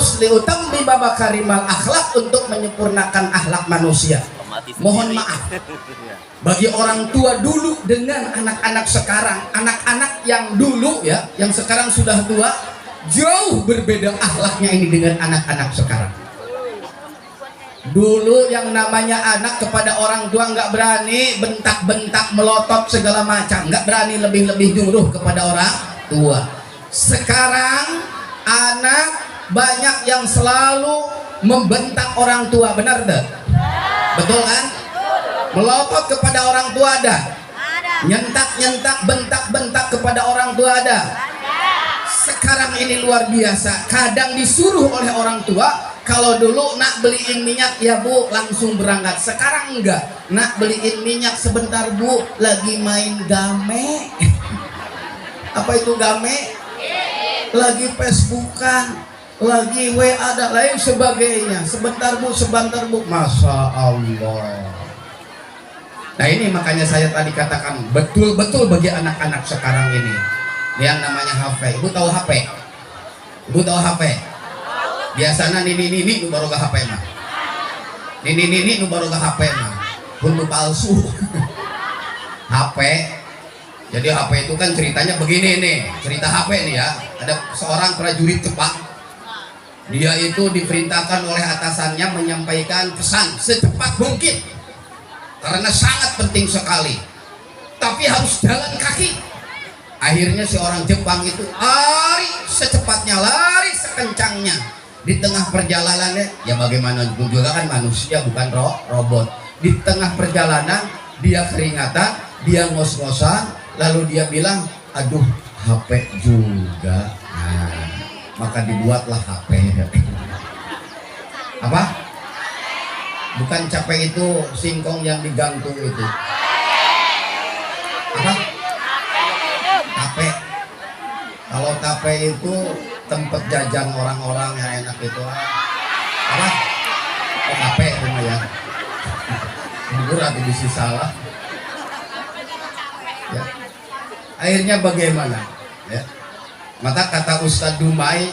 diutus liutammima makarimal akhlak, untuk menyempurnakan akhlak manusia. Mohon maaf bagi orang tua dulu dengan anak-anak sekarang. Anak-anak yang dulu ya, yang sekarang sudah tua, jauh berbeda akhlaknya ini dengan anak-anak sekarang. Dulu yang namanya anak kepada orang tua nggak berani bentak-bentak, melotot segala macam, nggak berani lebih-lebih nyuruh kepada orang tua. Sekarang anak banyak yang selalu membentak orang tua, benar deh? Betul kan? Melotot kepada orang tua ada, nyentak-nyentak, bentak-bentak kepada orang tua ada. Sekarang ini luar biasa, kadang disuruh oleh orang tua. Kalau dulu nak beliin minyak, ya bu, langsung berangkat. Sekarang enggak, nak beliin minyak sebentar bu, lagi main game. Apa itu game? Lagi Facebookan, lagi WA dan lain sebagainya. Sebentar bu, sebentar bu. Masya Allah. Nah ini makanya saya tadi katakan betul-betul bagi anak-anak sekarang ini yang namanya HP. Ibu tahu HP? Ibu tahu HP? Biasanya nini nu baru ke HP mah. Nini nu baru ke HP mah. Hundu palsu. HP. Jadi HP itu kan ceritanya begini nih, cerita HP nih ya. Ada seorang prajurit Jepang. Dia itu diperintahkan oleh atasannya menyampaikan pesan secepat mungkin. Karena sangat penting sekali. Tapi harus jalan kaki. Akhirnya si orang Jepang itu lari secepatnya, lari sekencangnya. Di tengah perjalanannya, ya bagaimana juga kan manusia bukan robot. Di tengah perjalanan dia keringatan, dia ngos-ngosan, lalu dia bilang, aduh HP juga. Nah, maka dibuatlah HP. Apa? Bukan capek itu singkong yang digantung itu. Apa? Tape. Kalau tape itu tempat jajan orang-orang yang enak itu. Apa? Oh, tape itu mah ya. Bubur atau bisa salah. Ya. Akhirnya bagaimana? Ya. Maka kata Ustadz Dumai,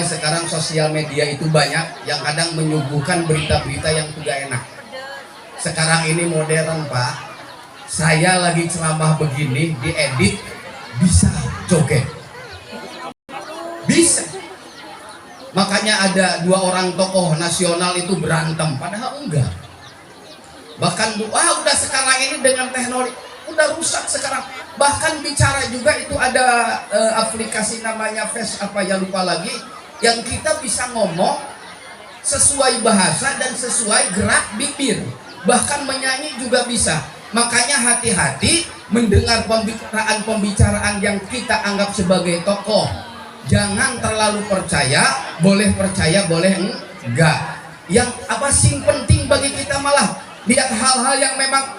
sekarang sosial media itu banyak yang kadang menyuguhkan berita-berita yang tidak enak. Sekarang ini modern Pak. Saya lagi ceramah begini diedit bisa joget, bisa. Makanya ada dua orang tokoh nasional itu berantem, padahal enggak. Bahkan udah sekarang ini dengan teknologi udah rusak sekarang. Bahkan bicara juga itu ada aplikasi namanya Face apa ya lupa lagi, yang kita bisa ngomong sesuai bahasa dan sesuai gerak bibir. Bahkan menyanyi juga bisa. Makanya hati-hati mendengar pembicaraan yang kita anggap sebagai tokoh. Jangan terlalu percaya, boleh percaya, boleh enggak. Yang apa sih penting bagi kita malah lihat hal-hal yang memang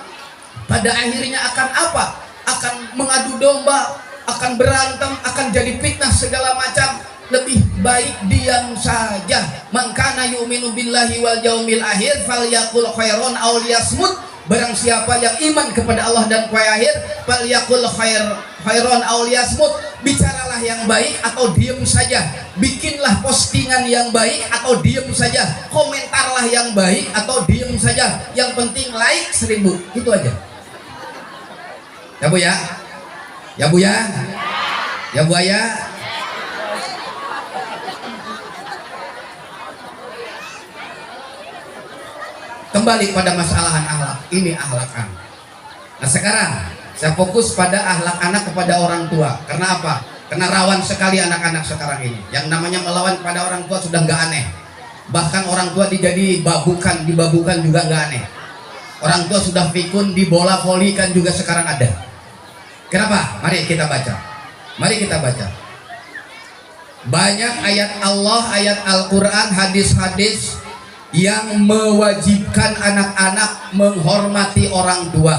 pada akhirnya akan apa? Akan mengadu domba, akan berantem, akan jadi fitnah segala macam. Lebih baik diam saja. Man kana yu'minu billahi wal yaumil akhir falyaqul khairan aw liyasmut. Barang siapa yang iman kepada Allah dan hari akhir, falyaqul khairan aw liyasmut. Bicaralah yang baik atau diam saja. Bikinlah postingan yang baik atau diam saja. Komentarlah yang baik atau diam saja. Yang penting like 1000. Itu aja. Ya Bu ya? Ya Bu ya? Ya Bu ya? Kembali pada masalahan akhlak, ini akhlakan. Nah sekarang saya fokus pada akhlak anak kepada orang tua. Karena apa? Karena rawan sekali anak-anak sekarang ini. Yang namanya melawan pada orang tua sudah nggak aneh. Bahkan orang tua dibabukan juga nggak aneh. Orang tua sudah pikun, dibola volikan juga sekarang ada. Kenapa? Mari kita baca. Mari kita baca. Banyak ayat Allah, ayat Al-Quran, hadis-hadis yang mewajibkan anak-anak menghormati orang tua,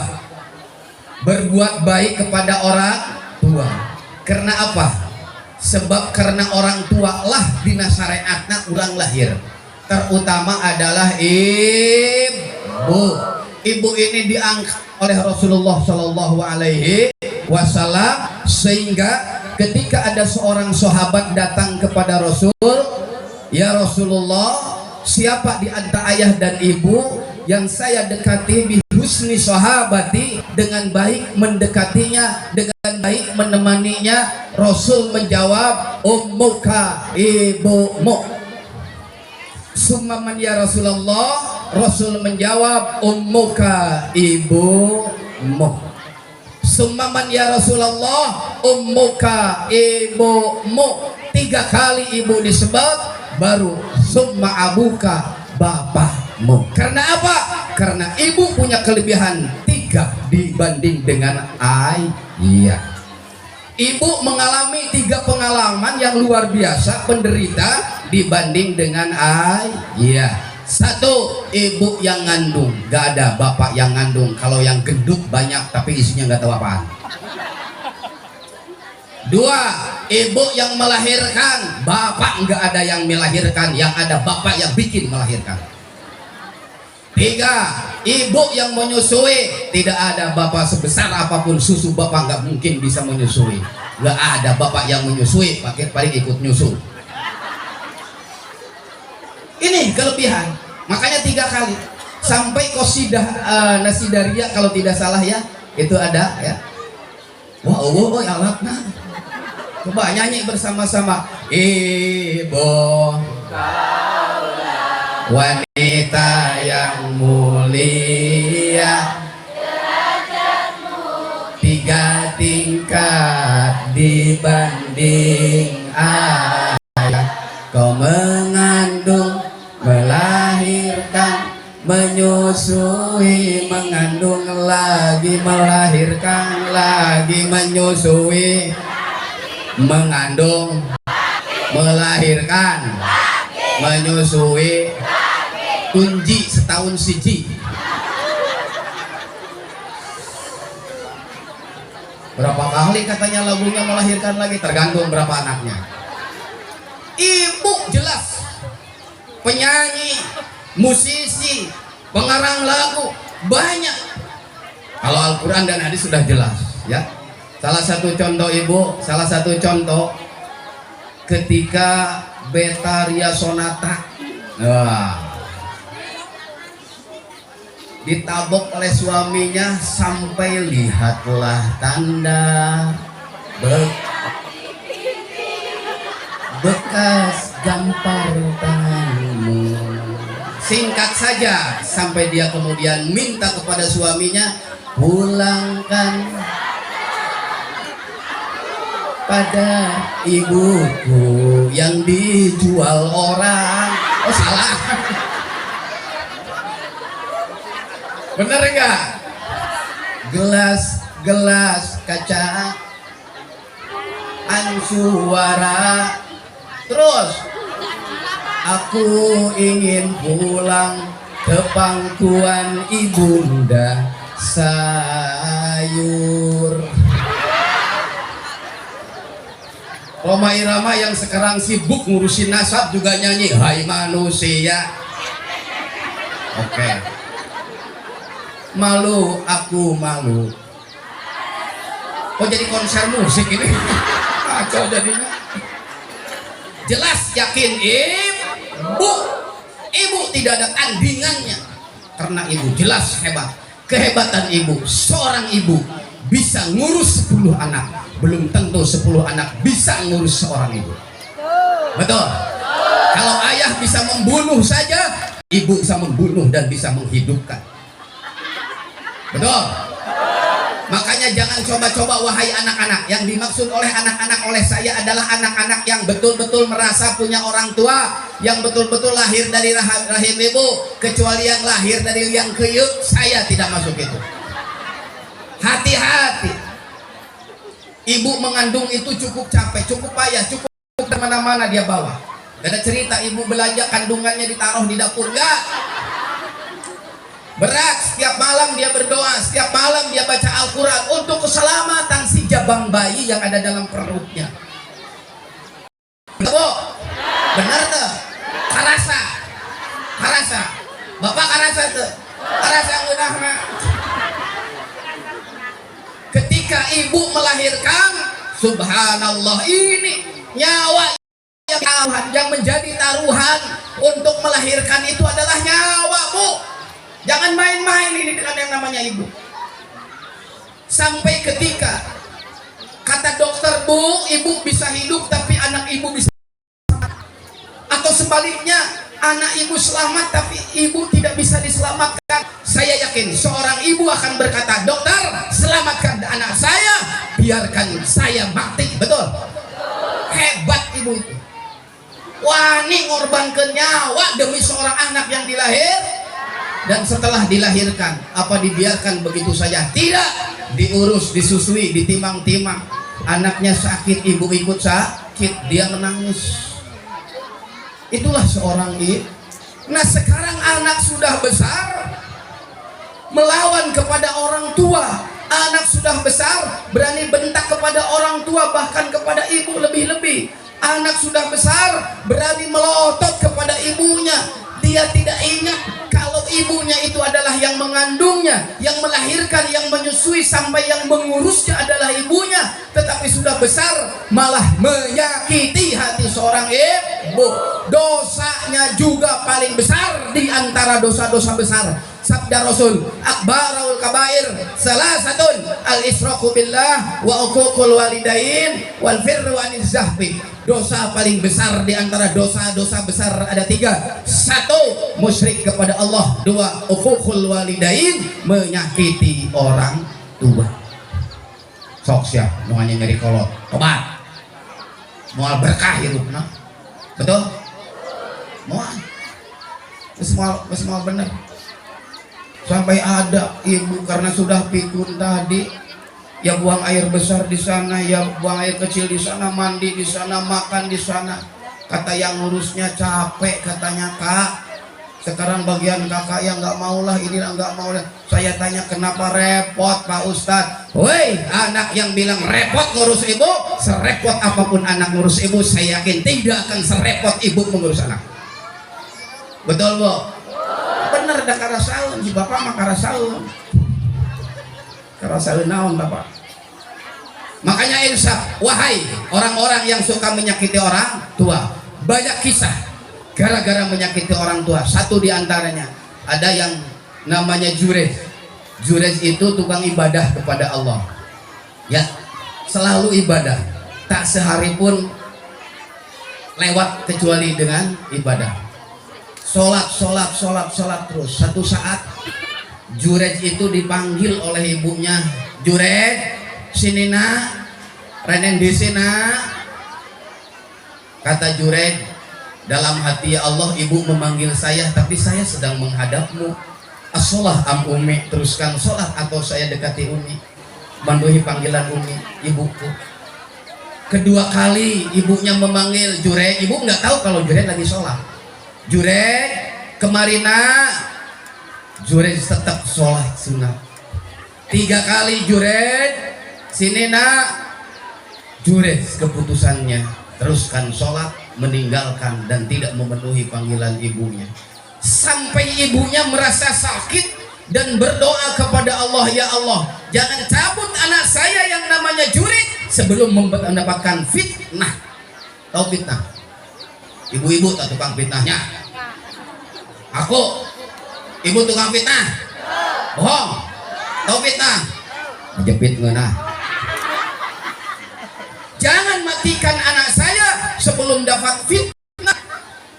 berbuat baik kepada orang tua. Karena apa? Sebab karena orang tua lah dina syariatna urang lahir. Terutama adalah ibu. Ibu ini diangkat oleh Rasulullah Shallallahu Alaihi Wasallam sehingga ketika ada seorang sahabat datang kepada Rasul, ya Rasulullah, siapa di antara ayah dan ibu yang saya dekati bihusni sahabati, dengan baik mendekatinya, dengan baik menemaninya? Rasul menjawab, ummuka, ibumu. Summaman ya Rasulullah, Rasul menjawab, ummuka, ibumu. Summaman ya Rasulullah, ummuka, ibumu. 3 kali ibu disebut, baru summa abuka, bapakmu. Karena apa? Karena ibu punya kelebihan 3 dibanding dengan ayah. Ibu mengalami 3 pengalaman yang luar biasa penderita dibanding dengan ayah. 1, ibu yang ngandung, gak ada bapak yang ngandung. Kalau yang gendut banyak tapi isinya gak tahu apaan. 2, ibu yang melahirkan, bapak nggak ada yang melahirkan, yang ada bapak yang bikin melahirkan. 3, ibu yang menyusui, tidak ada bapak sebesar apapun susu bapak nggak mungkin bisa menyusui. Nggak ada bapak yang menyusui, paling ikut nyusu. Ini kelebihan, makanya 3 kali. Sampai qasidah Nasidaria kalau tidak salah ya, itu ada ya. Wah, oh alatna. Coba nyanyi bersama-sama. Ibu, wanita yang mulia, 3 tingkat dibanding ayah. Kau mengandung, melahirkan, menyusui, mengandung lagi, melahirkan lagi, menyusui, mengandung, melahirkan, menyusui, tunji setahun siji. Berapa kali katanya lagunya melahirkan lagi, tergantung berapa anaknya. Ibu jelas penyanyi, musisi, pengarang lagu banyak. Kalau Al-Quran dan hadis sudah jelas ya. Salah satu contoh ibu, salah satu contoh ketika Betharia Sonata ditabok oleh suaminya sampai lihatlah tanda bekas gampar tanganmu. Singkat saja, sampai dia kemudian minta kepada suaminya, pulangkan pada ibuku yang dijual orang. Oh salah. Bener enggak? Gelas kaca ansuara. Terus aku ingin pulang ke pangkuan ibunda sayur. Roma Irama yang sekarang sibuk ngurusin nasab juga nyanyi hai manusia. Oke. Malu, aku malu. Oh jadi konser musik ini. Kacau jadinya. Jelas yakin ibu tidak ada tandingannya, karena ibu jelas hebat. Kehebatan ibu, seorang ibu bisa ngurus 10 anak, belum tentu 10 anak bisa ngurus seorang ibu. Betul. Kalau ayah bisa membunuh saja, ibu bisa membunuh dan bisa menghidupkan. Betul. Makanya jangan coba-coba wahai anak-anak. Yang dimaksud oleh anak-anak oleh saya adalah anak-anak yang betul-betul merasa punya orang tua, yang betul-betul lahir dari rahim ibu. Kecuali yang lahir dari liang keyuk, saya tidak masuk itu. Hati-hati. Ibu mengandung itu cukup capek, cukup payah, cukup kemana-mana dia bawa. Gak ada cerita ibu belanja kandungannya ditaruh di dapur, enggak. Berat, setiap malam dia berdoa, setiap malam dia baca Al-Quran untuk keselamatan si jabang bayi yang ada dalam perutnya. Betul? Benar tuh? Karasa. Bapak karasa tuh? Karasa yang udah. Ketika ibu melahirkan, Subhanallah, ini nyawa yang menjadi taruhan untuk melahirkan itu adalah nyawamu. Jangan main-main ini dengan yang namanya ibu. Sampai ketika kata dokter, Bu, ibu bisa hidup tapi anak ibu bisa, atau sebaliknya anak ibu selamat tapi ibu tidak bisa diselamatkan. Saya yakin seorang ibu akan berkata, dokter, selamatkan anak saya, biarkan saya mati. Betul? Hebat ibu itu. Wani ngorbankan nyawa demi seorang anak yang dilahir. Dan setelah dilahirkan, apa dibiarkan begitu saja? Tidak, diurus, disusui, ditimang-timang. Anaknya sakit, ibu ikut sakit, dia menangis. Itulah seorang ibu. Nah sekarang anak sudah besar, melawan kepada orang tua. Anak sudah besar, berani bentak kepada orang tua, bahkan kepada ibu lebih-lebih. Anak sudah besar, berani melotot kepada ibunya. Dia tidak ingat kalau ibunya itu adalah yang mengandungnya, yang melahirkan, yang menyusui, sampai yang mengurusnya adalah ibunya. Tetapi sudah besar malah menyakiti hati seorang ibu. Dosanya juga paling besar di antara dosa-dosa besar. Sabda Rasul, akbarul kabair salasatun, al-israku billah wa uququl walidain wal firru aniz zahfi. Dosa paling besar di antara dosa-dosa besar ada 3. 1, musyrik kepada Allah. 2, uququl walidain, menyakiti orang tua. Sok siap nuanya nyeri kolot tobat moal berkah hidup, nah betul moal semua bener. Sampai ada ibu karena sudah pikun tadi, ya buang air besar di sana, ya buang air kecil di sana, mandi di sana, makan di sana. Kata yang ngurusnya capek, katanya, Kak, sekarang bagian kakak yang nggak mau lah, ini nggak mau lah. Saya tanya, kenapa repot Pak Ustadz? Woi, anak yang bilang repot ngurus ibu, serepot apapun anak ngurus ibu, saya yakin tidak akan serepot ibu mengurus anak. Betul Bu? Bener dah karasaun, si bapak mah karasaun. Karasaun naon bapak. Makanya insaf, wahai orang-orang yang suka menyakiti orang tua, banyak kisah gara-gara menyakiti orang tua. Satu diantaranya ada yang namanya Jurej. Jurej itu tukang ibadah kepada Allah, ya, selalu ibadah, tak sehari pun lewat kecuali dengan ibadah. Sholat terus. Satu saat Jurej itu dipanggil oleh ibunya, Jurej, sini nak, renen di sini. Kata Jurej dalam hati, ya Allah, ibu memanggil saya tapi saya sedang menghadapmu. As-sholah am umi, teruskan sholat atau saya dekati umi, manduhi panggilan umi, ibuku. Kedua kali ibunya memanggil Jurej, ibu nggak tahu kalau Jurej lagi sholat. Jurej, kemari nak. Jurej tetap sholat sunat. 3 kali Jurej, sini nak. Jurej keputusannya teruskan sholat, meninggalkan dan tidak memenuhi panggilan ibunya. Sampai ibunya merasa sakit dan berdoa kepada Allah, ya Allah, jangan cabut anak saya yang namanya Jurej sebelum mendapatkan fitnah. Tahu fitnah? Ibu-ibu tak tukang fitnahnya? Aku ibu tukang fitnah? Bohong. Tahu fitnah? Jepit ngeunah. Jangan matikan anak saya sebelum dapat fitnah.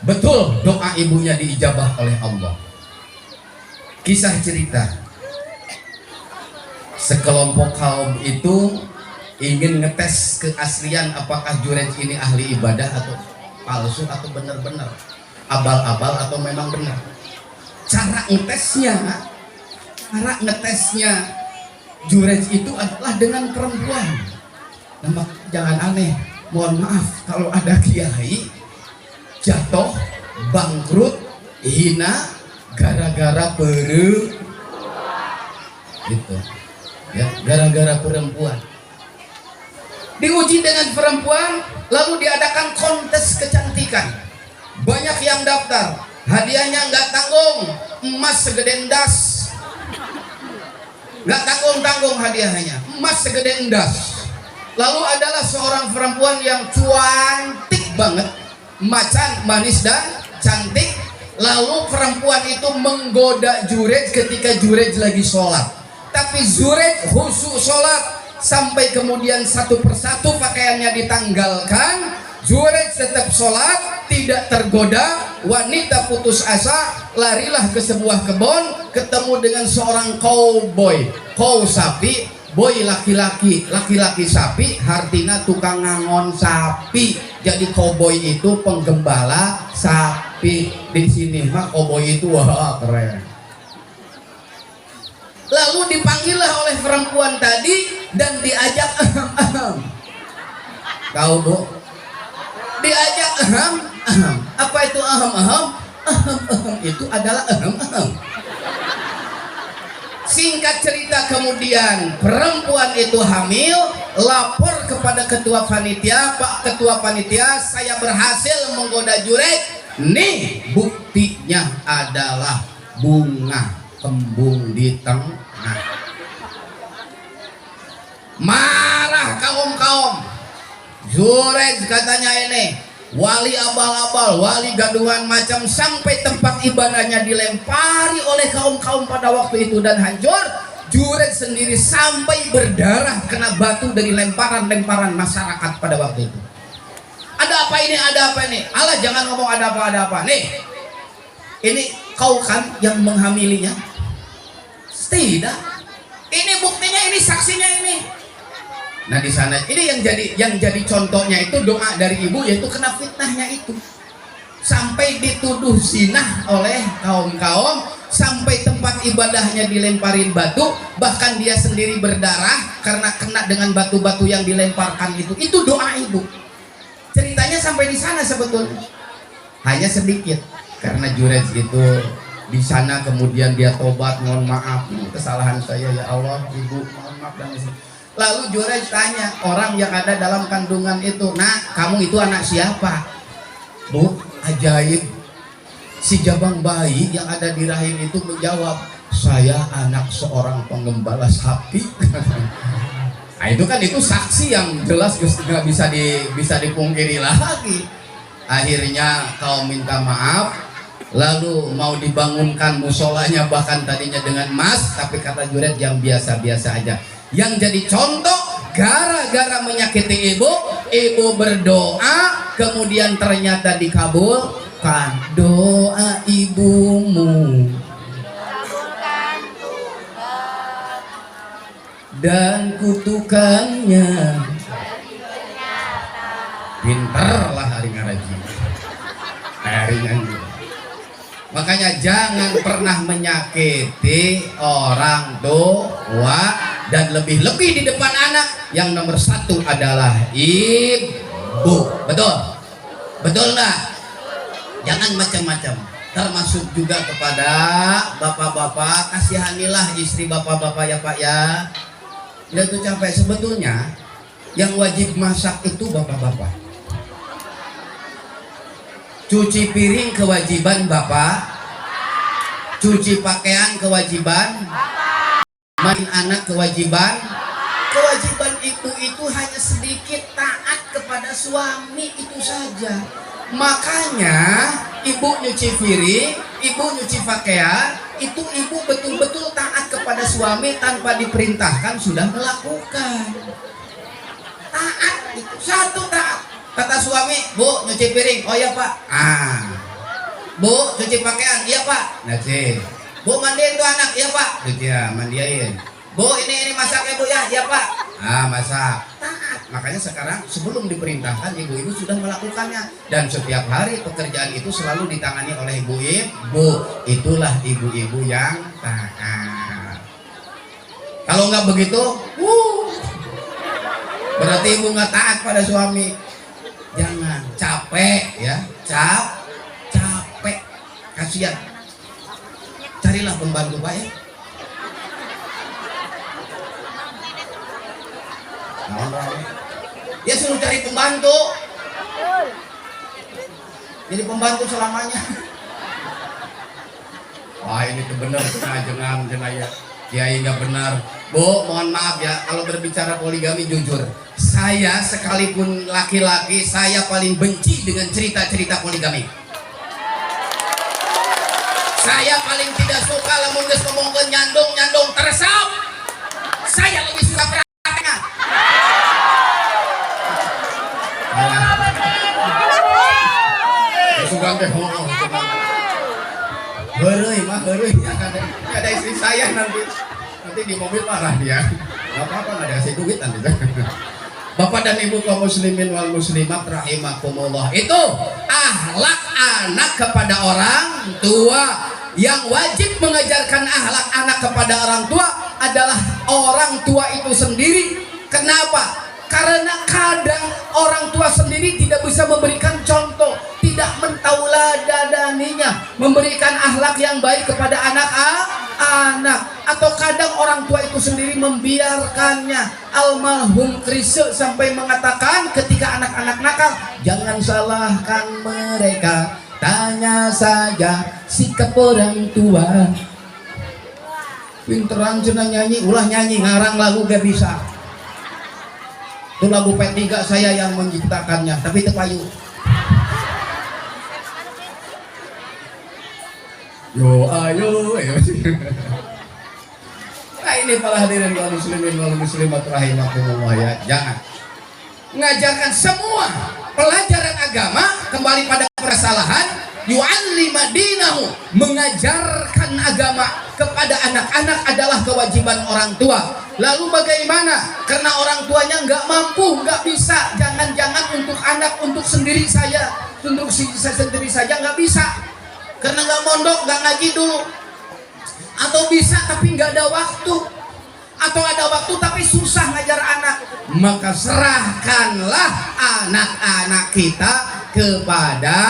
Betul, doa ibunya diijabah oleh Allah. Kisah cerita, sekelompok kaum itu ingin ngetes keaslian apakah Jurej ini ahli ibadah atau palsu, atau benar-benar abal-abal, atau memang benar. Cara ngetesnya Jurej itu adalah dengan perempuan. Nah, jangan aneh, mohon maaf kalau ada kiai jatuh, bangkrut, hina gara-gara gitu, ya, gara-gara perempuan. Diuji dengan perempuan, lalu diadakan kontes kecantikan. Banyak yang daftar, hadiahnya nggak tanggung, emas segede endas. Nggak tanggung-tanggung hadiahnya, emas segede endas. Lalu adalah seorang perempuan yang cantik banget, macan, manis dan cantik. Lalu perempuan itu menggoda Jurej ketika Jurej lagi sholat. Tapi Jurej khusyuk sholat, sampai kemudian satu persatu pakaiannya ditanggalkan. Jurej tetap sholat, tidak tergoda. Wanita putus asa, larilah ke sebuah kebun, ketemu dengan seorang cowboy. Cow sapi, boy laki-laki, laki-laki sapi, artinya tukang ngangon sapi. Jadi cowboy itu penggembala sapi. Di sini mah cowboy itu wah keren. Lalu dipanggillah oleh perempuan tadi dan diajak tahu Bu? Diajak apa itu itu adalah Singkat cerita, kemudian perempuan itu hamil, lapor kepada ketua panitia, Pak Ketua Panitia, saya berhasil menggoda Jurej. Nih buktinya adalah bunga kembung di tengah. Marah kaum-kaum. Jurej katanya ini wali abal-abal, wali gaduhan macam, sampai tempat ibadahnya dilempari oleh kaum-kaum pada waktu itu dan hancur. Jurej sendiri sampai berdarah kena batu dari lemparan-lemparan masyarakat pada waktu itu. Ada apa ini? Ada apa ini? Allah, jangan ngomong ada apa nih. Ini kau kan yang menghamilinya? Tidak. Ini buktinya, ini saksinya ini. Nah di sana ini yang jadi contohnya itu doa dari ibu, yaitu kena fitnahnya itu. Sampai dituduh zina oleh kaum-kaum, sampai tempat ibadahnya dilemparin batu, bahkan dia sendiri berdarah karena kena dengan batu-batu yang dilemparkan itu. Itu doa ibu. Ceritanya sampai di sana sebetulnya. Hanya sedikit karena Jurej itu di sana kemudian dia tobat, mohon maaf, kesalahan saya ya Allah, ibu mohon maaf dan lalu Jurej tanya orang yang ada dalam kandungan itu, nak kamu itu anak siapa? Bu, ajaib, si jabang bayi yang ada di rahim itu menjawab, saya anak seorang penggembala sapi. Nah itu kan itu saksi yang jelas nggak bisa dipungkiri lagi. Akhirnya kau minta maaf, lalu mau dibangunkan musolanya bahkan tadinya dengan emas, tapi kata Jurej yang biasa-biasa aja. Yang jadi contoh, gara-gara menyakiti ibu berdoa, kemudian ternyata dikabulkan doa ibumu dan kutukannya. Pinterlah hari ngaraji, hari nyanyi. Makanya jangan pernah menyakiti orang tua, dan lebih-lebih di depan anak. Yang nomor satu adalah ibu. Betul? Betul nggak? Jangan macam-macam. Termasuk juga kepada bapak-bapak, kasihanilah istri bapak-bapak ya Pak ya. Udah itu capek. Sebetulnya yang wajib masak itu bapak-bapak. Cuci piring kewajiban bapak, cuci pakaian kewajiban, main anak kewajiban. Kewajiban itu hanya sedikit, taat kepada suami itu saja. Makanya ibu nyuci piring, ibu nyuci pakaian, itu ibu betul-betul taat kepada suami tanpa diperintahkan sudah melakukan. Taat itu satu, taat. Kata suami, Bu nyuci piring, oh ya Pak. Bu cuci pakaian, iya Pak. Nyuci. Bu mandiin tuh anak, iya Pak. Cuci ya, mandiin. Bu ini masak ya Bu ya, iya Pak. Masak. Taat. Makanya sekarang sebelum diperintahkan ibu-ibu sudah melakukannya, dan setiap hari pekerjaan itu selalu ditangani oleh ibu-ibu. Itulah ibu-ibu yang taat. Kalau nggak begitu, berarti ibu nggak taat pada suami. Jangan capek ya, capek, kasihan. Carilah pembantu Pak ya. Dia suruh cari pembantu. Jadi pembantu selamanya. Wah ini tuh bener, jenang ya. Kiai nggak benar. Bu mohon maaf ya, kalau berbicara poligami jujur, Saya sekalipun laki-laki, saya paling benci dengan cerita-cerita poligami. Saya paling tidak suka lamun geus ngomongkeun nyandung teresap. Saya lebih suka praktekna. Sugan teh heureuy mah heureuy ada istri saya nanti di mobil marah dia. Enggak apa-apa, enggak dikasih duit nanti. Bapak dan Ibu kaum muslimin wal muslimat rahimakumullah, itu akhlak anak kepada orang tua. Yang wajib mengajarkan akhlak anak kepada orang tua adalah orang tua itu sendiri. Kenapa? Karena kadang orang tua sendiri tidak bisa memberikan contoh, tidak mentauladaninya, memberikan akhlak yang baik kepada anak-anak. Atau kadang orang tua itu sendiri membiarkannya. Almarhum Krisye sampai mengatakan ketika anak-anak nakal, jangan salahkan mereka, tanya saja sikap orang tua. Pinteran cenah nyanyi, ulah nyanyi ngarang lagu gak bisa. Itu lagu P3 saya yang menciptakannya, tapi tepayu. Yo ayo. Nah ini para hadirin kaum muslimin wal muslimat rahimakumullah ya. Jangan mengajarkan semua pelajaran agama kembali pada kesalahan. Yu'allima dinahu, mengajarkan agama kepada anak-anak adalah kewajiban orang tua. Lalu bagaimana? Karena orang tuanya nggak mampu, nggak bisa. Jangan-jangan untuk anak, untuk sendiri saja, untuk sendiri saja nggak bisa. Karena nggak mondok, nggak ngaji dulu. Atau bisa tapi nggak ada waktu. Atau ada waktu tapi susah ngajar anak. Maka serahkanlah anak-anak kita kepada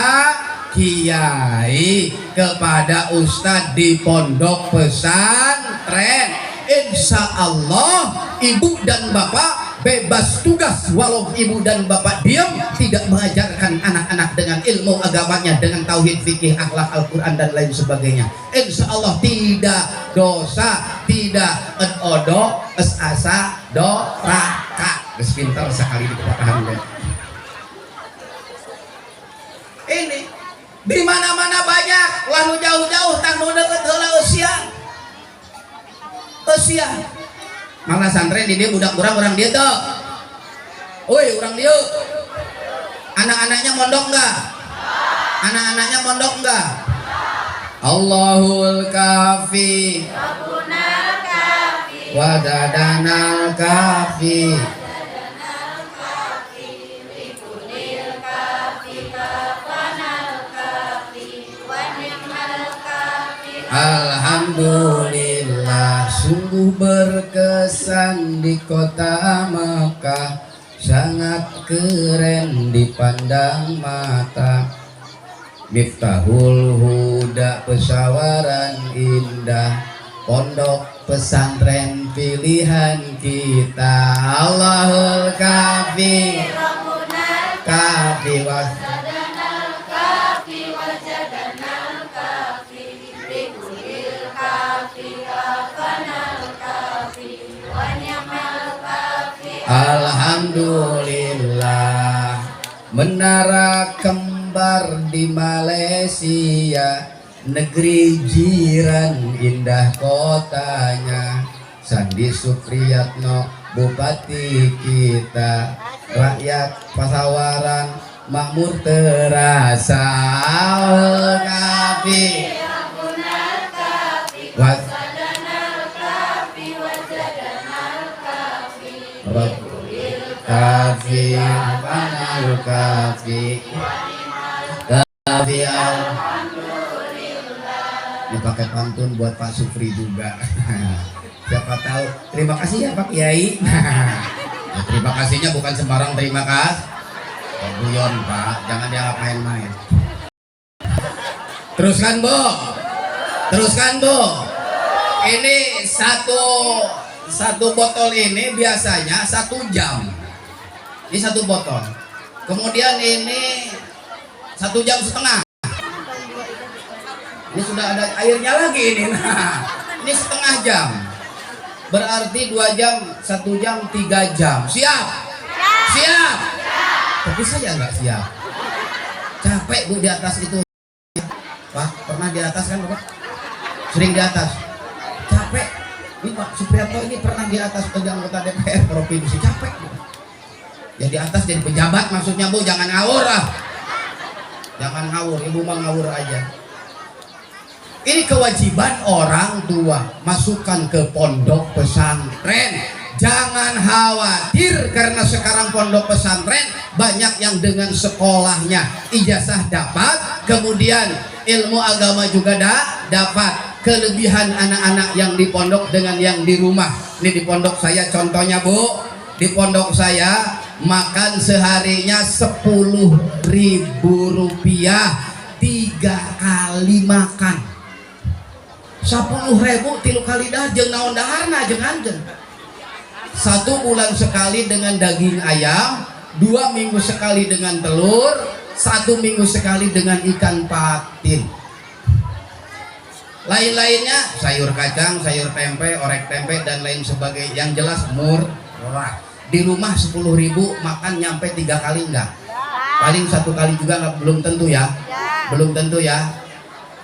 kiai, kepada ustadz di pondok pesantren. Insya Allah ibu dan bapak bebas tugas, walau ibu dan bapak diam tidak mengajarkan anak-anak dengan ilmu agamanya, dengan tauhid, fikih, akhlak, Al-Quran dan lain sebagainya. Insya Allah tidak dosa, tidak odo, asa, doraka. Pintar sekali di kepatahan. Ini di mana-mana banyak, lalu jauh-jauh tanggung deket heula usia. Malah santren di dia budak orang dia tuh. Woi, orang dia. Anak-anaknya mondok enggak? Anak-anaknya mondok enggak? Allahul kafi, Rabbunal kafi, wadadanal kafi. Alhamdulillah, sungguh berkesan di kota Mekah, sangat keren dipandang mata. Miftahul Huda, pesawaran indah, pondok pesantren pilihan kita. Allahul kafi, kafi was Alhamdulillah. Menara kembar di Malaysia, negeri jiran indah kotanya. Sandi Supriyatno bupati kita, rakyat Pasawaran makmur terasa. Kafi kafi panal kafi kafi. Ini pakai pantun buat Pak Supri juga. Siapa tahu. Terima kasih ya Pak Kiai. Ya, terima kasihnya bukan sembarang terima kasih. Guyon Pak, jangan dia main-main. Teruskan Bu. Ini satu botol ini biasanya 1 jam. Ini 1 botol. Kemudian ini 1,5 jam. Ini sudah ada airnya lagi ini. Nah, ini 1/2 jam. Berarti 2 jam, 1 jam, 3 jam. Siap? Siap. Tapi saya nggak siap. Capek Bu di atas itu. Pak, pernah di atas kan Bapak? Sering di atas. Capek. Ini Pak Supriyatno ini pernah di atas sebagai anggota DPR provinsi. Capek. Ya di atas jadi pejabat maksudnya Bu, jangan ngawur lah. Jangan ngawur, Ibu mah ngawur aja. Ini kewajiban orang tua, masukkan ke pondok pesantren. Jangan khawatir karena sekarang pondok pesantren banyak yang dengan sekolahnya ijazah dapat, kemudian ilmu agama juga dapat. Kelebihan anak-anak yang di pondok dengan yang di rumah. Ini di pondok saya contohnya Bu, di pondok saya makan seharinya 10.000 rupiah 3 kali makan. 10.000 3 kali dah jeung naon daharna jeung anjeun. 1 bulan sekali dengan daging ayam, 2 minggu sekali dengan telur, 1 minggu sekali dengan ikan patin. Lain-lainnya sayur kacang, sayur tempe, orek tempe dan lain sebagainya. Yang jelas murah. Di rumah 10.000 makan nyampe 3 kali enggak? Paling 1 kali juga belum tentu ya. Belum tentu ya.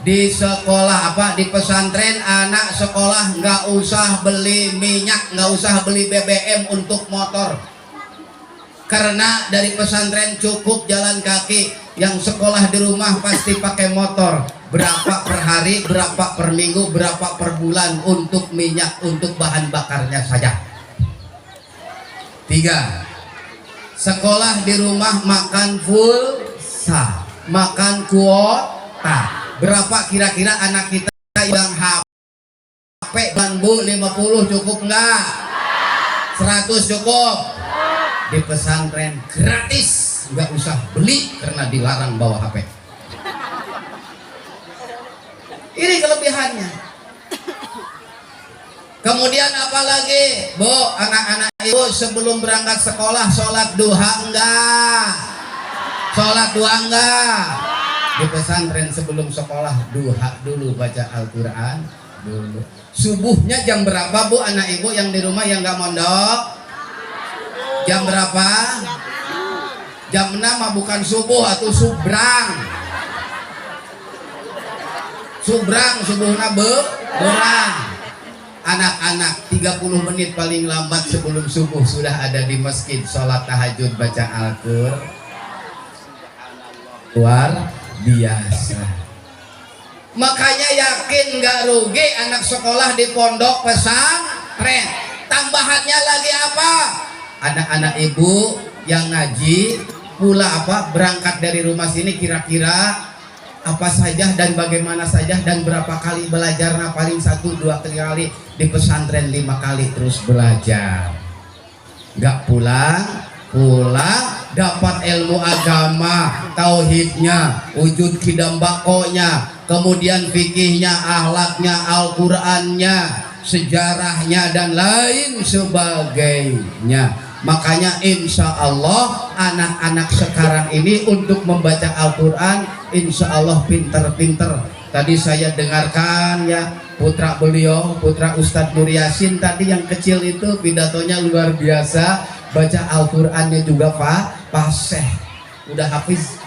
Di sekolah di pesantren anak sekolah nggak usah beli minyak, nggak usah beli BBM untuk motor, karena dari pesantren cukup jalan kaki. Yang sekolah di rumah pasti pakai motor. Berapa per hari, berapa per minggu, berapa per bulan untuk minyak, untuk bahan bakarnya saja. 3. Sekolah di rumah makan full makan kuota. Berapa kira-kira anak kita yang HP Bu? 50 cukup enggak? 100 cukup? Di pesantren gratis, nggak usah beli karena dilarang bawa HP. Ini kelebihannya. Kemudian apalagi Bu, anak-anak Ibu sebelum berangkat sekolah sholat duha enggak? Sholat duha enggak? Di pesantren sebelum sekolah duha dulu, baca Al-Quran dulu. Subuhnya jam berapa Bu anak Ibu yang di rumah yang nggak mondok? Jam berapa? Jam 6 mah bukan subuh atau subrang. Subrang subuhna berang. Anak-anak 30 menit paling lambat sebelum subuh sudah ada di masjid sholat tahajud baca Al-Quran. Luar biasa. Makanya yakin nggak rugi anak sekolah di pondok pesantren. Tambahannya lagi apa? Anak-anak Ibu yang ngaji pula berangkat dari rumah sini kira-kira apa saja dan bagaimana saja dan berapa kali belajar? Nah, paling 1-2 kali, di pesantren 5 kali terus belajar. Nggak pulang dapat ilmu agama, tauhidnya, wujud kidam bakonya, kemudian fikihnya, akhlaknya, Al-Qur'annya, sejarahnya dan lain sebagainya. Makanya insya Allah anak-anak sekarang ini untuk membaca Al-Quran insya Allah pinter-pinter. Tadi saya dengarkan ya putra beliau, putra Ustadz Nur Yasin tadi yang kecil itu pidatonya luar biasa. Baca Al-Qurannya juga fasih. Udah hafiz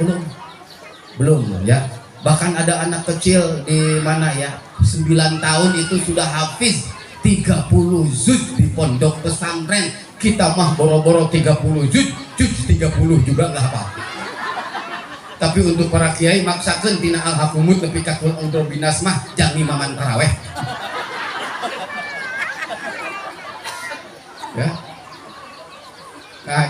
belum ya. Bahkan ada anak kecil di mana ya 9 tahun itu sudah hafiz 30 juz di pondok pesantren. Kita mah boro-boro 30 juz 30 juga nggak apa-apa. Tapi untuk para kiai maksakeun tina al-hakumut nepi ka kul a'udzu binas mah jangi maman taraweh. Ya. Nah,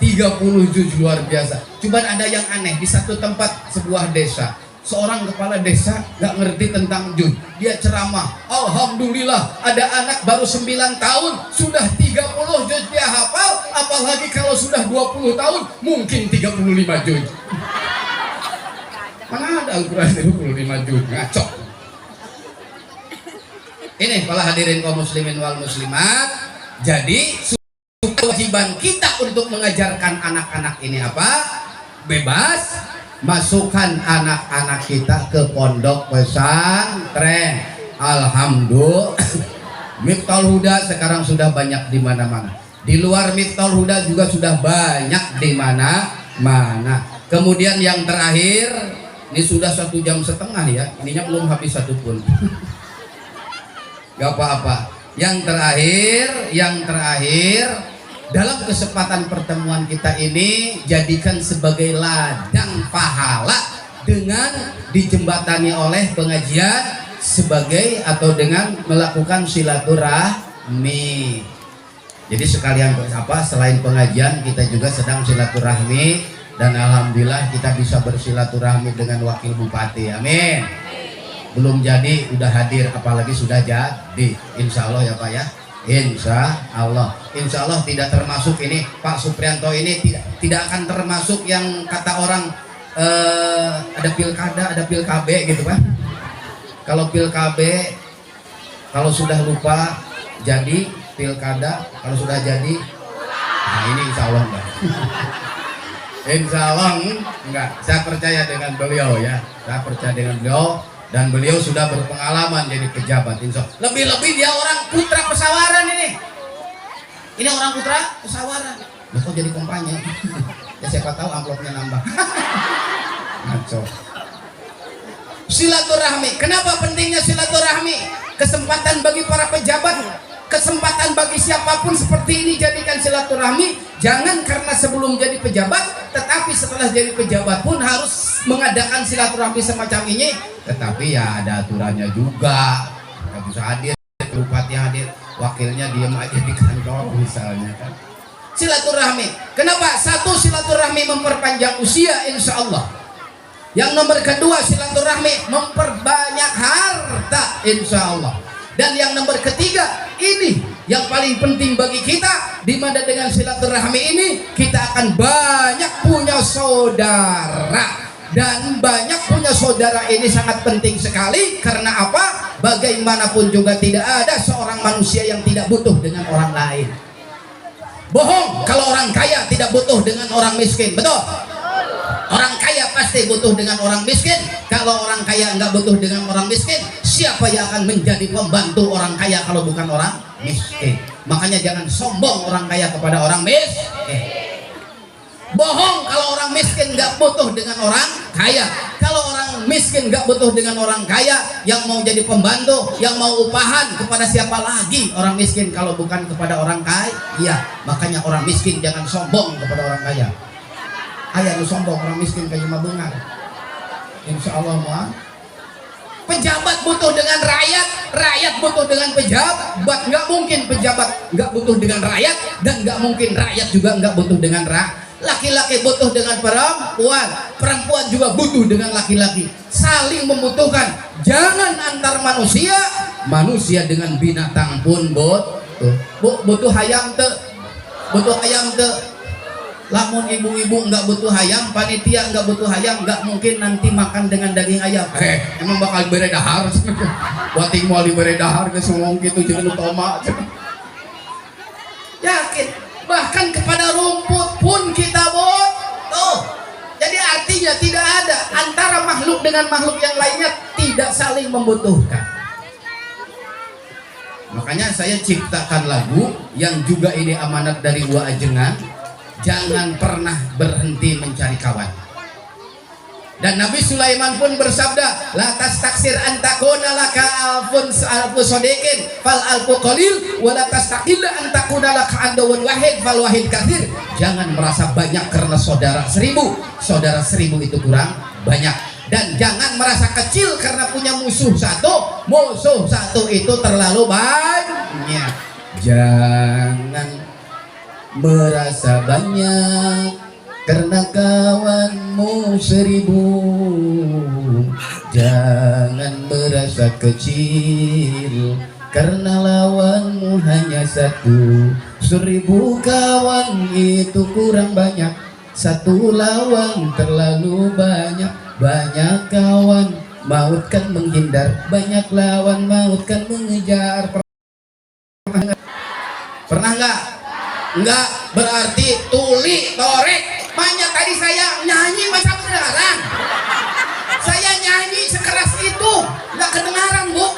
30 juz luar biasa. Cuman ada yang aneh di satu tempat sebuah desa. Seorang kepala desa gak ngerti tentang juz. Dia ceramah, alhamdulillah ada anak baru 9 tahun sudah 30 juz dia hafal, apalagi kalau sudah 20 tahun mungkin 35 juz. Mana ada Al-Quran 25 juz, ngaco. Ini para hadirin kaum muslimin wal muslimat. Jadi kewajiban kita untuk mengajarkan anak-anak ini apa? Bebas. Masukkan anak-anak kita ke pondok pesantren. Alhamdulillah. Miftahul Huda sekarang sudah banyak di mana-mana. Di luar Miftahul Huda juga sudah banyak di mana-mana. Kemudian yang terakhir, ini sudah 1,5 jam ya, ininya belum habis satu pun. Gak apa-apa. Yang terakhir dalam kesempatan pertemuan kita ini, jadikan sebagai ladang pahala dengan dijembatani oleh pengajian sebagai atau dengan melakukan silaturahmi. Jadi sekalian selain pengajian kita juga sedang silaturahmi, dan alhamdulillah kita bisa bersilaturahmi dengan wakil bupati. Amin. Belum jadi udah hadir, apalagi sudah jadi. Insya Allah ya Pak ya. Insya Allah tidak termasuk ini Pak Suprianto ini tidak akan termasuk yang kata orang ada pilkada, ada pilkabe gitu kan. Kalau pilkabe, kalau sudah lupa jadi pilkada, kalau sudah jadi, nah ini insya Allah enggak. Insya Allah enggak. Saya percaya dengan beliau ya. Saya percaya dengan beliau, dan beliau sudah berpengalaman jadi pejabat. Insya Allah. Lebih-lebih dia orang putra pesawaran ini. Ini orang putra pesawaran. Nah, kok jadi kampanye? Ya siapa tahu amplopnya nambah. Ngaco. Silaturahmi. Kenapa pentingnya silaturahmi? Kesempatan bagi para pejabat, kesempatan bagi siapapun seperti ini, jadikan silaturahmi. Jangan karena sebelum jadi pejabat, tetapi setelah jadi pejabat pun harus mengadakan silaturahmi semacam ini. Tetapi ya ada aturannya juga. Nggak bisa hadir, bupati hadir, wakilnya diam aja di kantor misalnya kan. Silaturahmi. Kenapa? Satu, silaturahmi memperpanjang usia insya Allah. Yang nomor kedua, silaturahmi memperbanyak harta insya Allah. Dan yang nomor ketiga, ini yang paling penting bagi kita, di mana dengan silaturahmi ini kita akan banyak punya saudara. Dan banyak punya saudara ini sangat penting sekali. Karena apa? Bagaimanapun juga tidak ada seorang manusia yang tidak butuh dengan orang lain. Bohong kalau orang kaya tidak butuh dengan orang miskin, betul? Orang kaya pasti butuh dengan orang miskin. Kalau orang kaya nggak butuh dengan orang miskin, siapa yang akan menjadi pembantu orang kaya kalau bukan orang miskin? Makanya jangan sombong orang kaya kepada orang miskin. Bohong kalau orang miskin nggak butuh dengan orang kaya. Kalau orang miskin nggak butuh dengan orang kaya, yang mau jadi pembantu, yang mau upahan, kepada siapa lagi orang miskin kalau bukan kepada orang kaya? Iya, makanya orang miskin jangan sombong kepada orang kaya. Ayah lu sombong orang miskin kayak cuma bengar. Insya Allah mah. Pejabat butuh dengan rakyat, rakyat butuh dengan pejabat. Nggak mungkin pejabat nggak butuh dengan rakyat, dan nggak mungkin rakyat juga nggak butuh dengan rakyat. Laki-laki butuh dengan perempuan, perempuan juga butuh dengan laki-laki. Saling membutuhkan. Jangan antar manusia, manusia dengan binatang pun butuh hayam te, butuh ayam te. Lamun ibu-ibu nggak butuh ayam, panitia nggak butuh ayam, nggak mungkin nanti makan dengan daging ayam. Emang bakal beredahar. Wating mau beredahar ke semua gitu, jangan lupa mak. Yakin. Bahkan kepada rumput pun kita butuh. Jadi artinya tidak ada antara makhluk dengan makhluk yang lainnya tidak saling membutuhkan. Makanya saya ciptakan lagu yang juga ini amanat dari Wa Ajengan. Jangan pernah berhenti mencari kawan. Dan Nabi Sulaiman pun bersabda, la tastaksir antakuna laka alfu sodikin fal alfu qalil wa la tastaqilla antakuna laka andawun wahid fal wahid kathir. Jangan merasa banyak karena saudara 1000 itu kurang banyak. Dan jangan merasa kecil karena punya musuh satu itu terlalu banyak. Jangan merasa banyak karena kawanmu 1000. Jangan merasa kecil karena lawanmu hanya 1. 1000 kawan itu kurang banyak, 1 lawan terlalu banyak. Banyak kawan maut kan menghindar, banyak lawan maut kan mengejar. Pernah nggak? Enggak, berarti tuli torek. Makanya tadi saya nyanyi macam kedengaran. Saya nyanyi sekeras itu, enggak kedengaran bu.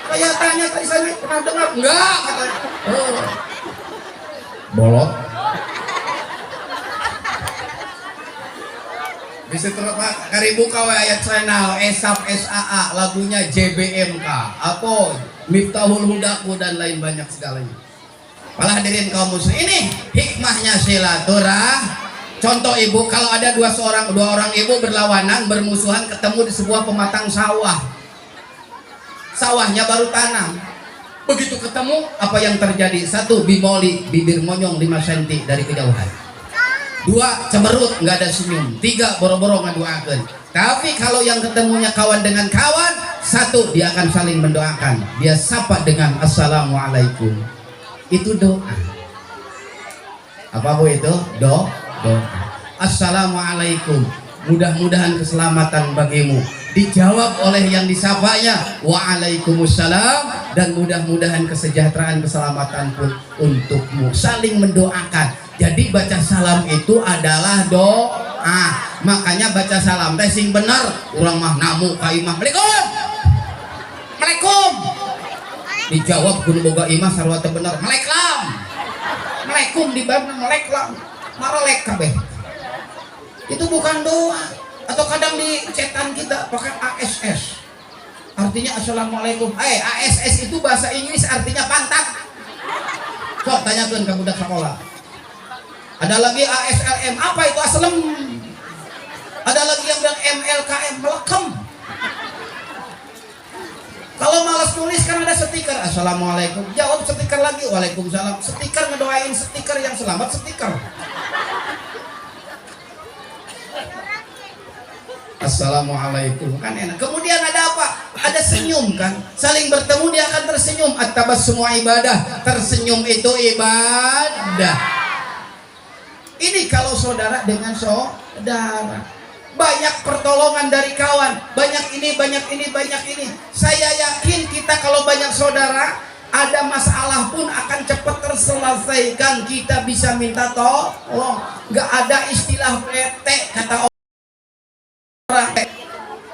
Saya tanya tadi, saya pernah dengar? Enggak katanya. bolot. Bisa terus Pak karibu kawe ayat channel Esap SAA lagunya JBMK apa Miftahul Hudaku dan lain banyak segalanya. Para hadirin kaum muslim, ini hikmahnya silaturah. Contoh ibu, kalau ada dua orang ibu berlawanan bermusuhan ketemu di sebuah pematang sawah, sawahnya baru tanam. Begitu ketemu apa yang terjadi? Satu, bimoli bibir monyong 5 cm dari kejauhan. 2, cemerut nggak ada senyum. 3, boro-boro ngaduakeun. Tapi kalau yang ketemunya kawan dengan kawan, 1, dia akan saling mendoakan. Dia sapa dengan assalamualaikum. Itu doa. Apa bu itu? Doa. Assalamualaikum. Mudah-mudahan keselamatan bagimu. Dijawab oleh yang disapanya waalaikumsalam, dan mudah-mudahan kesejahteraan keselamatan pun untukmu. Saling mendoakan. Jadi baca salam itu adalah doa. Makanya baca salam teh sing bener. Urang mah namu ka imah. Assalamualaikum. Dijawab kudu boga imah sarua teh bener. Meleklam. Melaikum dibabna meleklam. Marelek kabeh. Itu bukan doa. Atau kadang di cetan kita pakai ASS. Artinya assalamualaikum. ASS itu bahasa Inggris artinya pantat. Sok tanyakeun ka budak sekolah. Ada lagi ASLM, apa itu aslem? Ada lagi yang bilang MLKM, melekem. Kalau malas nulis kan ada stiker, assalamualaikum. Jawab stiker lagi, waalaikumsalam. Stiker ngedoain stiker yang selamat stiker. Assalamualaikum kan enak. Kemudian ada apa? Ada senyum kan. Saling bertemu dia akan tersenyum. At-tabassum ibadah. Tersenyum itu ibadah. Ini kalau saudara dengan saudara. Banyak pertolongan dari kawan. Banyak ini, banyak ini, banyak ini. Saya yakin kita kalau banyak saudara, ada masalah pun akan cepat terselesaikan. Kita bisa minta tolong. Gak ada istilah bete kata orang.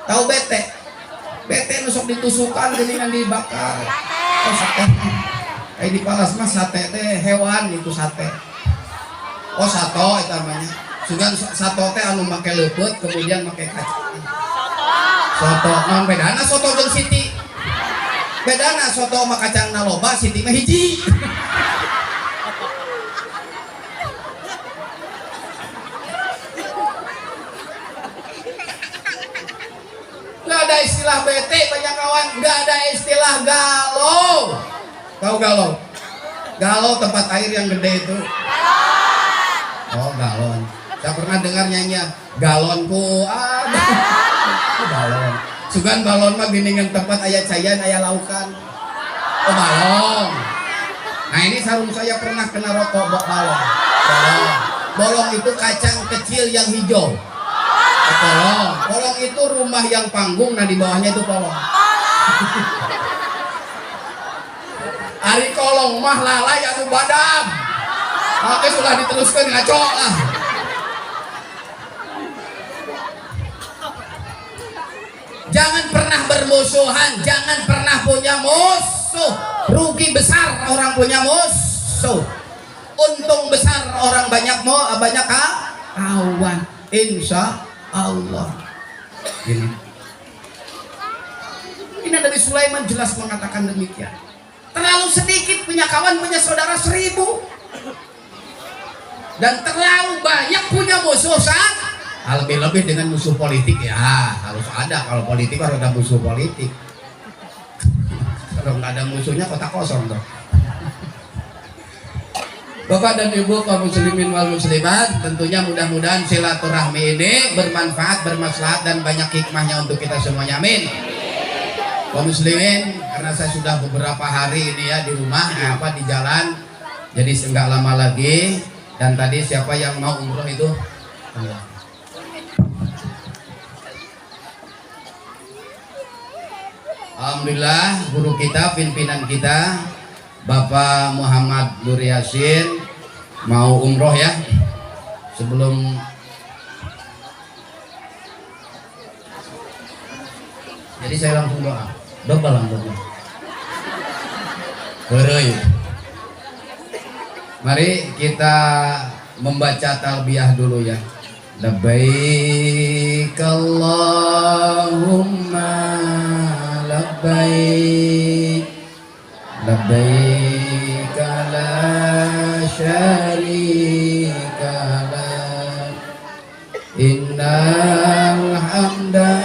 Tahu bete? Bete nusuk ditusukan, geningan dibakar. Oh sate. Kayak di Palas mas sate teh hewan itu sate. Oh sato itu namanya. Sugan sato teh anu make leupeut kemudian make kacang. Soto non bedana soto jeung siti. Bedana soto mah kacangna loba, siti mah hiji. Gak ada istilah bete banyak kawan, gak ada istilah galau. Tahu galau? Galau tempat air yang gede itu. Oh galon. Saya pernah dengar nyanyian galonku ada. Balon. Sugan balon mah geningan tempat aya cayan aya laukan. Oh balon. Nah ini sarung saya pernah kena rokok balon. Bolong. Bolong itu kacang kecil yang hijau. Polong. Polong itu rumah yang panggung, nah di bawahnya itu polong. Ari kolong mah lalai anu badam. Oke sudah diteruskan ngaco lah. Jangan pernah bermusuhan, jangan pernah punya musuh. Rugi besar orang punya musuh. Untung besar orang banyak kawan. Insya Allah. Ini Nabi Sulaiman jelas mengatakan demikian. Terlalu sedikit punya kawan, punya saudara 1000. Dan terlalu banyak punya musuh lebih-lebih dengan musuh politik ya harus ada. Kalau politik harus ada musuh politik. Kalau nggak ada musuhnya kota kosong tuh. Bapak dan Ibu kaum muslimin wal muslimat, tentunya mudah-mudahan silaturahmi ini bermanfaat, bermaslahat dan banyak hikmahnya untuk kita semuanya. Amin. Kaum muslimin, karena saya sudah beberapa hari ini ya di rumah, di jalan, jadi enggak lama lagi. Dan tadi siapa yang mau umroh itu? Alhamdulillah guru kita, pimpinan kita Bapak Muhammad Nur Yasin mau umroh ya. Sebelum jadi saya langsung doa. Double langsung. Heureuy. Mari kita membaca talbiyah dulu ya. Labbaik Allahumma labbaik, labbaik la syarika lak, innal hamda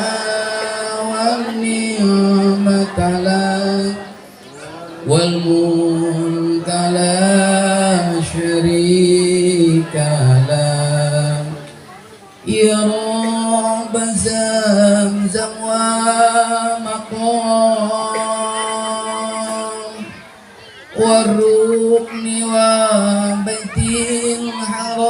wan ni'mata lak, wal mulka la syarika lak. Ya Rabb Zamzam wa maqam warukni wa baitil haram,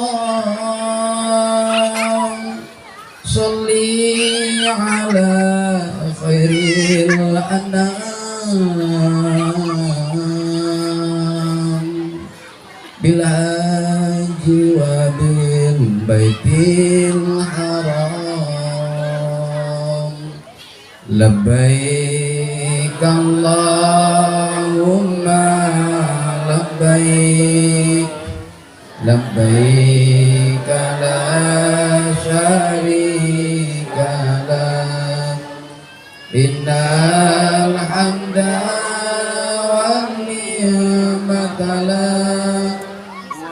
sholli ala khairil anam bil haji wa bil baitil haram. Labbaik Allahumma labbaik, labbaik la syarika lak, innal hamda wan ni'mata lak,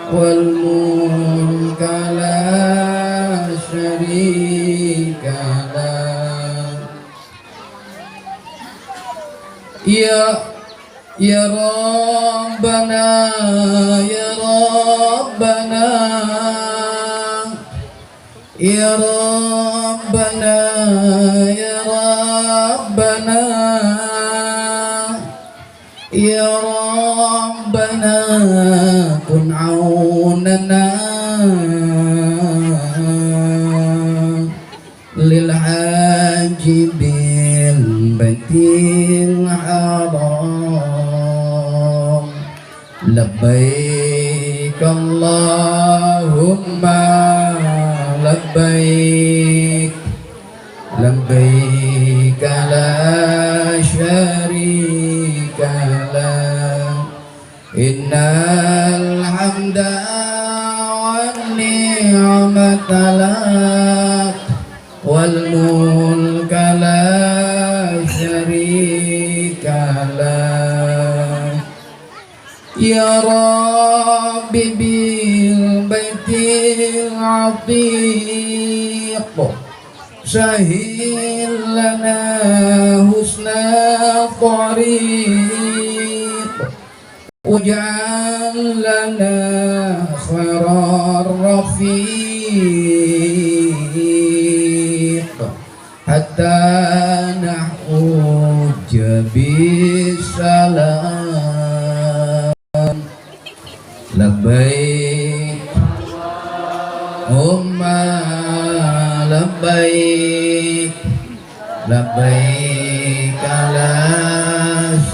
wal mulka la syarika lak. Ya Rabbana, ya Rabbana, ya Rabbana, ya Rabbana, ya Rabbana, kun aunana lil haji bil baitil haram. Labbaik Allahumma labbaik, labbaik la syarika lak, innal hamda wan ni'mata lak, wal mulka la syarika lak. Ya Rabbi bil baitil atiq, sahil lana husna tariq, uj'al lana khairar rafiq, hatta nahujja bisalam. Labbaik Allahumma labbaik, labbaik la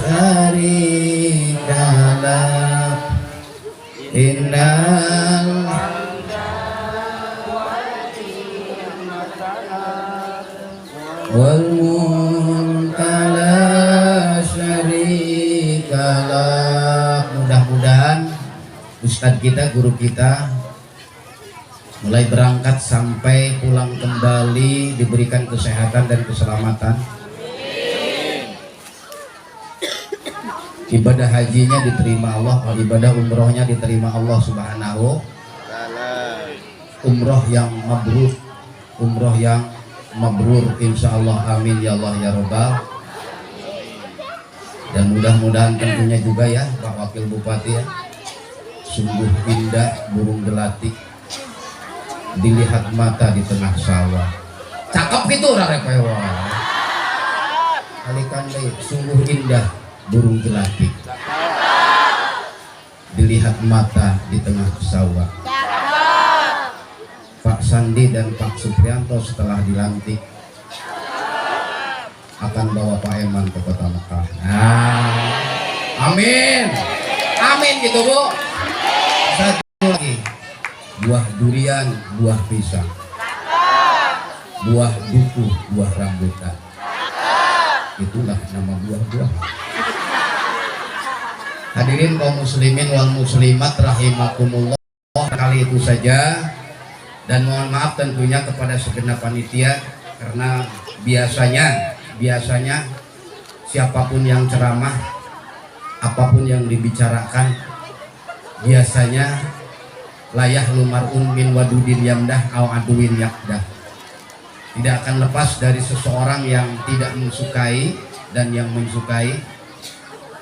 syarika lak, innal wal mulka la syarika lak. Mudah-mudahan Ustadz kita, guru kita mulai berangkat sampai pulang kembali diberikan kesehatan dan keselamatan. Ibadah hajinya diterima Allah, ibadah umrohnya diterima Allah Subhanahu. Umroh yang mabrur, umroh yang mabrur, insya Allah, amin ya Allah ya Rabbal. Dan mudah-mudahan tentunya juga ya Pak Wakil Bupati ya, sungguh indah burung gelatik dilihat mata di tengah sawah. Cakep itu rarepewa. Kalikan deh, sungguh indah burung gelatik dilihat mata di tengah sawah. Pak Sandi dan Pak Supriyanto setelah dilantik akan bawa Pak Eman ke kota Mekah. Amin, amin gitu Bu. Satu lagi, buah durian, buah pisang, buah duku, buah rambutan. Itulah nama buah-buah. Hadirin kaum muslimin wal muslimat rahimakumullah, kali itu saja, dan mohon maaf tentunya kepada segenap panitia karena biasanya siapapun yang ceramah, apapun yang dibicarakan, biasanya layah lumarun min wadudin yamdah aw aduin yakdah, tidak akan lepas dari seseorang yang tidak mensukai dan yang mensukai.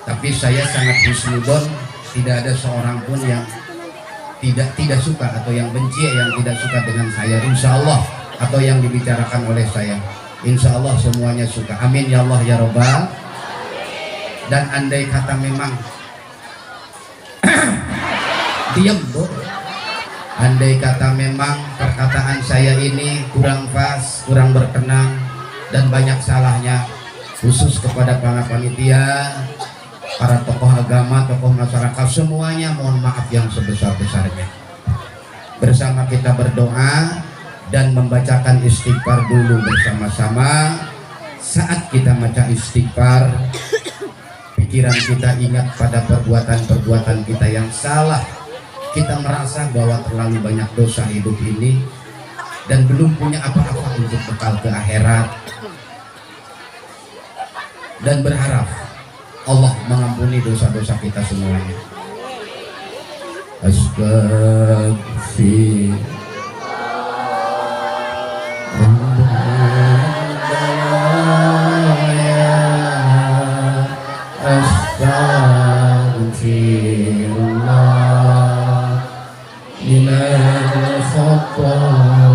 Tapi saya sangat husnudon, tidak ada seorang pun yang tidak suka atau yang benci, yang tidak suka dengan saya, insya Allah, atau yang dibicarakan oleh saya, insya Allah semuanya suka. Amin ya Allah ya Rabbal. Dan andai kata memang diam bro, andai kata memang perkataan saya ini kurang pas, kurang berkenan dan banyak salahnya, khusus kepada para panitia, para tokoh agama, tokoh masyarakat, semuanya mohon maaf yang sebesar-besarnya. Bersama kita berdoa dan membacakan istighfar dulu bersama-sama. Saat kita baca istighfar, pikiran kita ingat pada perbuatan-perbuatan kita yang salah. Kita merasa bahwa terlalu banyak dosa hidup ini dan belum punya apa-apa untuk bekal ke akhirat, dan berharap Allah mengampuni dosa-dosa kita semuanya. Astaghfirullah minal khataya,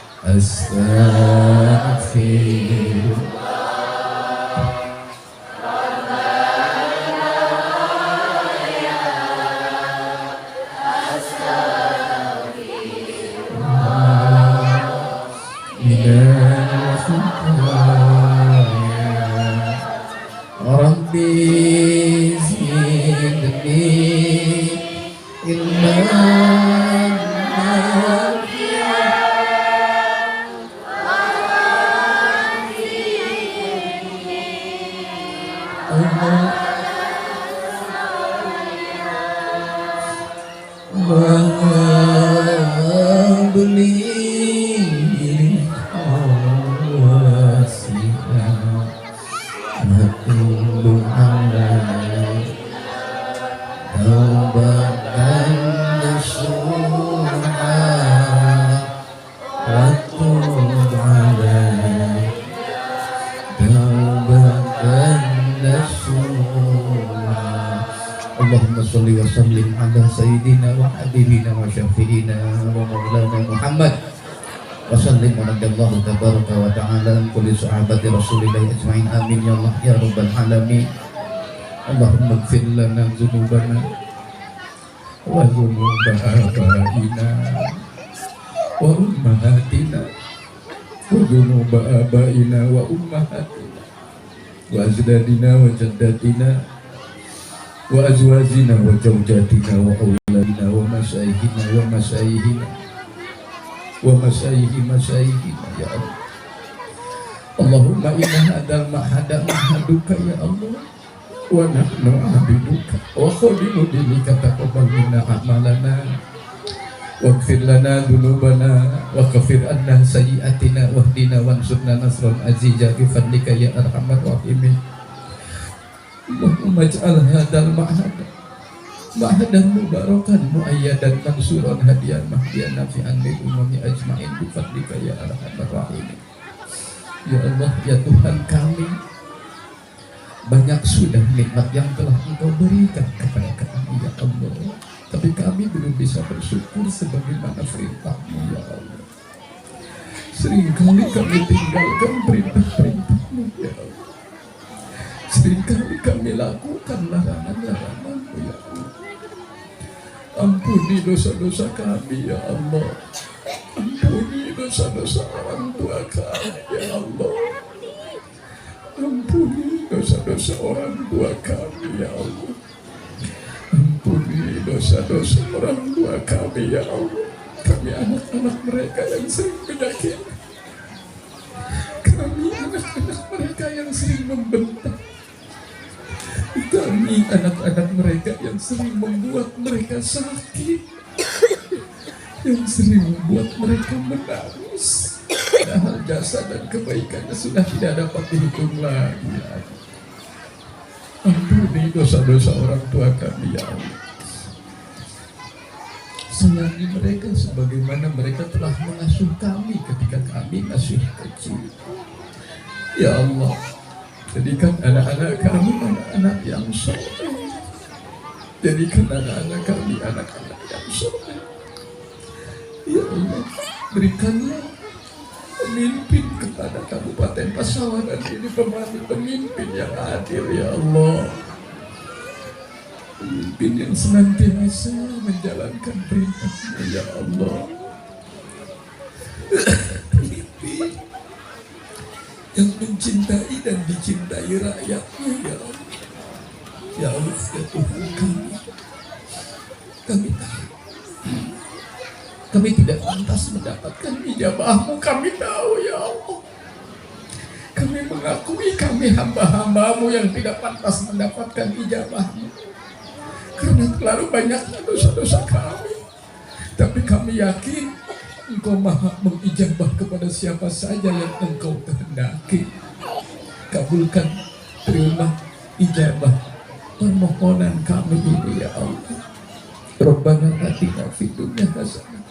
astaghfirullah. Allahumma sholli wa sallim ala sayyidina wa habibina wa syafi'ina wa maulana Muhammad wa sallim wa radiyallahu tabaraka wa ta'ala an kulli sahabati rasulillahi ajma'in. Amin ya Allah ya rabbal alamin. Allahumma ighfir lana dzunubana wa dzunuba abaina wa ummahatina wa dzunuba abaina wa ummahatina wa ajdadina wa jaddatina wa azwajina wa zawjatina wa auladina wa masyayihina wa masyayihina wa masyayihina ya Allah. Allahumma inna hadal mahada mahaduka ya Allah wa nahnu abiduka wa khadimu dinika taqabbal minna a'malana waghfir lana dhunubana wa kaffir anna sayyi'atina wahdina wansurna nasran azizah bi fadlika ya arhamar rahimin. Allahumma ij'al hadal ma'hadan mubarakan mu'ayyadan mansuran hadiyan mahdiyan nafi'an lil umami ajma'in bi fadlika ya arhamar rahimin. Ya Allah ya Tuhan kami, banyak sudah nikmat yang telah Engkau berikan kepada kami ya Allah, tapi kami belum bisa bersyukur sebagaimana perintah-Mu ya Allah. Seringkali kami tinggalkan perintah-perintah-Mu ya Allah. Seringkali kami lakukan larangan-larangan-Mu ya Allah. Ampuni dosa-dosa kami ya Allah. Ampuni dosa dosa-dosa orang tua kami ya Allah. Ampuni dosa-dosa orang tua kami ya Allah. Ampuni dosa-dosa orang tua kami ya Allah. Kami anak-anak mereka yang sering menyakiti. Kami anak-anak mereka yang sering membentak. Kami anak-anak mereka yang sering membuat mereka sakit, yang sering membuat mereka menangis. Padahal jasa dan kebaikannya sudah tidak dapat dihitung lagi. Ampuni dosa-dosa orang tua kami ya Allah. Sayangi mereka sebagaimana mereka telah mengasuh kami ketika kami masih kecil. Ya Allah, jadikan anak-anak kami anak-anak yang soleh. Jadikan anak-anak kami anak-anak yang soleh. Ya Allah, berikanlah pemimpin kepada Kabupaten Pasawaran ini, pemimpin yang adil ya Allah. Pemimpin yang senantiasa menjalankan perintah-Nya ya Allah. Pemimpin yang mencintai dan dicintai rakyatnya ya Allah. Ya Allah ya Tuhan kami tahu kami tidak pantas mendapatkan ijabah-Mu, kami tahu ya Allah. Kami mengakui kami hamba-hamba-Mu yang tidak pantas mendapatkan ijabah-Mu karena terlalu banyaknya dosa-dosa kami. Tapi kami yakin Engkau maha mengijabah kepada siapa saja yang Engkau kehendaki. Kabulkan, terima ijabah permohonan kami ini ya Allah. Rabbana atina fid dunya hasanah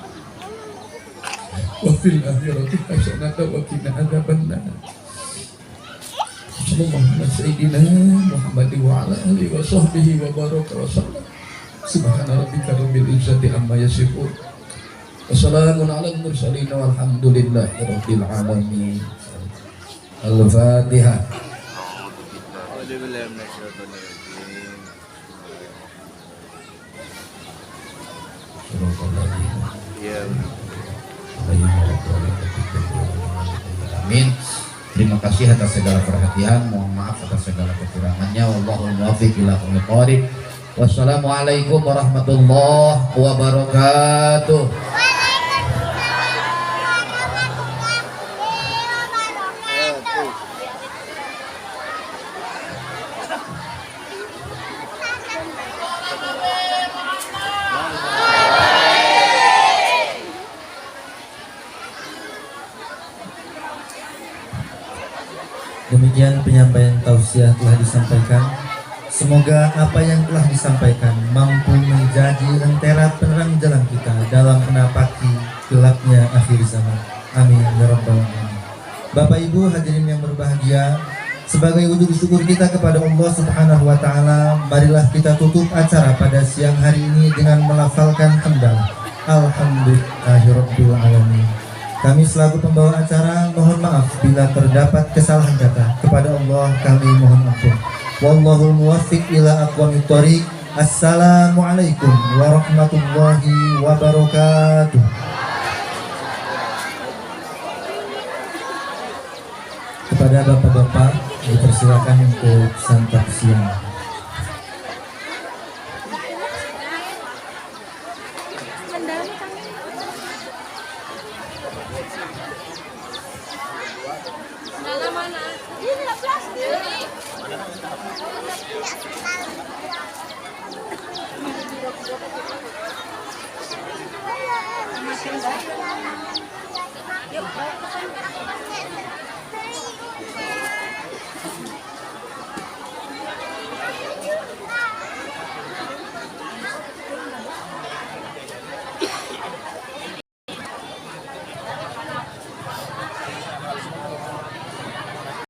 wa fil akhirati hasanah wa qina adzabannar. Sallallahu sayyidina Muhammad wa ala alihi wa sahbihi wa baraka wa sallam. Subhana rabbika rabbil izzati amma yasifun. Wassalamun ala mursalin walhamdulillahi rabbil alamin. Al-Fatihah. Amin. Terima kasih atas segala perhatian, mohon maaf atas segala kekurangannya. Wallahul muwaffiq ila aqwamit thoriq. Wassalamualaikum warahmatullahi wabarakatuh. Demikian penyampaian tausiah telah disampaikan. Semoga apa yang telah disampaikan mampu menjadi lentera penerang jalan kita dalam menapaki gelapnya akhir zaman. Amin ya rabbal alamin. Bapak Ibu hadirin yang berbahagia, sebagai wujud syukur kita kepada Allah Subhanahu wa taala, marilah kita tutup acara pada siang hari ini dengan melafalkan hamdalah. Alhamdulillahirabbil alamin. Kami selaku pembawa acara mohon maaf bila terdapat kesalahan kata. Kepada Allah kami mohon ampun. Wallahul muwaffiq ila aqwamit thoriq. Assalamualaikum warahmatullahi wabarakatuh. Kepada bapak-bapak dipersilakan untuk santap siang. Yuk,